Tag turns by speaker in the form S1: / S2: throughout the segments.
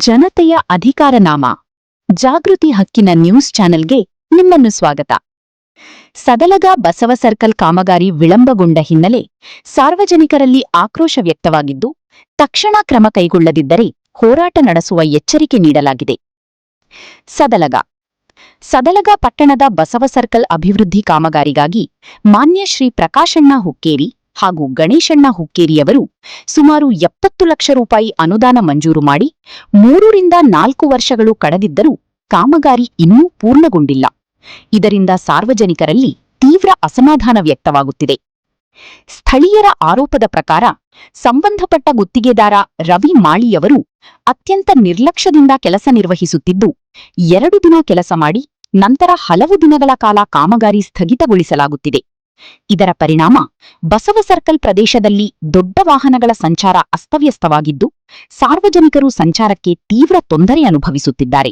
S1: ಜನತೆಯ ಅಧಿಕಾರನಾಮ ಜಾಗೃತಿ ಹಕ್ಕಿನ ನ್ಯೂಸ್ ಚಾನೆಲ್ಗೆ ನಿಮ್ಮನ್ನು ಸ್ವಾಗತ. ಸದಲಗ ಬಸವ ಸರ್ಕಲ್ ಕಾಮಗಾರಿ ವಿಳಂಬಗೊಂಡ ಹಿನ್ನೆಲೆ ಸಾರ್ವಜನಿಕರಲ್ಲಿ ಆಕ್ರೋಶ ವ್ಯಕ್ತವಾಗಿದ್ದು, ತಕ್ಷಣ ಕ್ರಮ ಕೈಗೊಳ್ಳದಿದ್ದರೆ ಹೋರಾಟ ನಡೆಸುವ ಎಚ್ಚರಿಕೆ ನೀಡಲಾಗಿದೆ. ಸದಲಗ ಪಟ್ಟಣದ ಬಸವ ಸರ್ಕಲ್ ಅಭಿವೃದ್ಧಿ ಕಾಮಗಾರಿಗಾಗಿ ಮಾನ್ಯ ಶ್ರೀ ಪ್ರಕಾಶಣ್ಣ ಹುಕ್ಕೇರಿ ಹಾಗೂ ಗಣೇಶಣ್ಣ ಹುಕ್ಕೇರಿಯವರು ಸುಮಾರು 70 ಲಕ್ಷ ರೂಪಾಯಿ ಅನುದಾನ ಮಂಜೂರು ಮಾಡಿ 3 ರಿಂದ 4 ವರ್ಷಗಳು ಕಳೆದಿದ್ದರೂ ಕಾಮಗಾರಿ ಇನ್ನೂ ಪೂರ್ಣಗೊಂಡಿಲ್ಲ. ಇದರಿಂದ ಸಾರ್ವಜನಿಕರಲ್ಲಿ ತೀವ್ರ ಅಸಮಾಧಾನ ವ್ಯಕ್ತವಾಗುತ್ತಿದೆ. ಸ್ಥಳೀಯರ ಆರೋಪದ ಪ್ರಕಾರ ಸಂಬಂಧಪಟ್ಟ ಗುತ್ತಿಗೆದಾರ ರವಿ ಮಾಳಿಯವರು ಅತ್ಯಂತ ನಿರ್ಲಕ್ಷ್ಯದಿಂದ ಕೆಲಸ ನಿರ್ವಹಿಸುತ್ತಿದ್ದು, 2 ದಿನ ಕೆಲಸ ಮಾಡಿ ನಂತರ ಹಲವು ದಿನಗಳ ಕಾಲ ಕಾಮಗಾರಿ ಸ್ಥಗಿತಗೊಳಿಸಲಾಗುತ್ತಿದೆ. ಇದರ ಪರಿಣಾಮ ಬಸವ ಸರ್ಕಲ್ ಪ್ರದೇಶದಲ್ಲಿ ದೊಡ್ಡ ವಾಹನಗಳ ಸಂಚಾರ ಅಸ್ತವ್ಯಸ್ತವಾಗಿದ್ದು, ಸಾರ್ವಜನಿಕರು ಸಂಚಾರಕ್ಕೆ ತೀವ್ರ ತೊಂದರೆ ಅನುಭವಿಸುತ್ತಿದ್ದಾರೆ.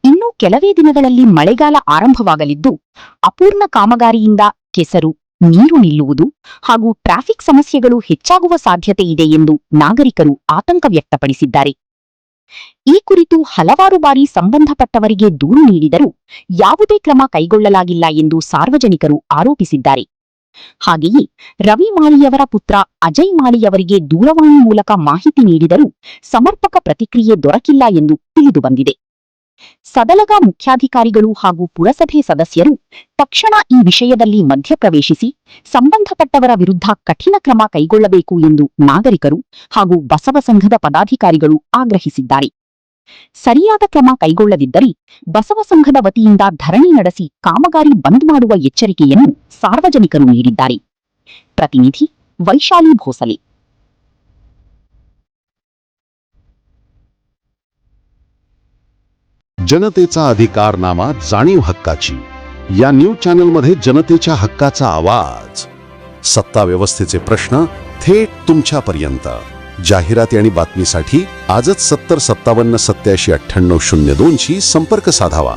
S1: ಇನ್ನು ಕೆಲವೇ ದಿನಗಳಲ್ಲಿ ಮಳೆಗಾಲ ಆರಂಭವಾಗಲಿದ್ದು, ಅಪೂರ್ಣ ಕಾಮಗಾರಿಯಿಂದ ಕೆಸರು, ನೀರು ನಿಲ್ಲುವುದು ಹಾಗೂ ಟ್ರಾಫಿಕ್ ಸಮಸ್ಯೆಗಳು ಹೆಚ್ಚಾಗುವ ಸಾಧ್ಯತೆ ಇದೆ ಎಂದು ನಾಗರಿಕರು ಆತಂಕ ವ್ಯಕ್ತಪಡಿಸಿದ್ದಾರೆ. ಈ ಕುರಿತು ಹಲವಾರು ಬಾರಿ ಸಂಬಂಧಪಟ್ಟವರಿಗೆ ದೂರು ನೀಡಿದರೂ ಯಾವುದೇ ಕ್ರಮ ಕೈಗೊಳ್ಳಲಾಗಿಲ್ಲ ಎಂದು ಸಾರ್ವಜನಿಕರು ಆರೋಪಿಸಿದ್ದಾರೆ. ಹಾಗೆಯೇ ರವಿ ಮಾಳಿಯವರ ಪುತ್ರ ಅಜಯ್ ಮಾಳಿಯವರಿಗೆ ದೂರವಾಣಿ ಮೂಲಕ ಮಾಹಿತಿ ನೀಡಿದರೂ ಸಮರ್ಪಕ ಪ್ರತಿಕ್ರಿಯೆ ದೊರಕಿಲ್ಲ ಎಂದು ತಿಳಿದುಬಂದಿದೆ. ಸದಲಗ ಮುಖ್ಯಾಧಿಕಾರಿಗಳು ಹಾಗೂ ಪುರಸಭೆ ಸದಸ್ಯರು ತಕ್ಷಣ ಈ ವಿಷಯದಲ್ಲಿ ಮಧ್ಯಪ್ರವೇಶಿಸಿ ಸಂಬಂಧಪಟ್ಟವರ ವಿರುದ್ಧ ಕಠಿಣ ಕ್ರಮ ಕೈಗೊಳ್ಳಬೇಕು ಎಂದು ನಾಗರಿಕರು ಹಾಗೂ ಬಸವ ಸಂಘದ ಪದಾಧಿಕಾರಿಗಳು ಆಗ್ರಹಿಸಿದ್ದಾರೆ. ಸರಿಯಾದ ಕ್ರಮ ಕೈಗೊಳ್ಳದಿದ್ದರೆ ಬಸವ ಸಂಘದ ವತಿಯಿಂದ ಧರಣಿ ನಡೆಸಿ ಕಾಮಗಾರಿ ಬಂದ್ ಮಾಡುವ ಎಚ್ಚರಿಕೆಯನ್ನು ಸಾರ್ವಜನಿಕರು ನೀಡಿದ್ದಾರೆ. ಪ್ರತಿನಿಧಿ ವೈಶಾಲಿ ಭೋಸಲೆ.
S2: जनतेचा अधिकारनामा जाणीव हक्काची या न्यूज चॅनलमध्ये जनतेच्या हक्काचा आवाज. सत्ता व्यवस्थेचे प्रश्न थेट तुमच्यापर्यंत. जाहिराती आणि बातमीसाठी आजच 70 57 87 98 02 शी संपर्क साधावा.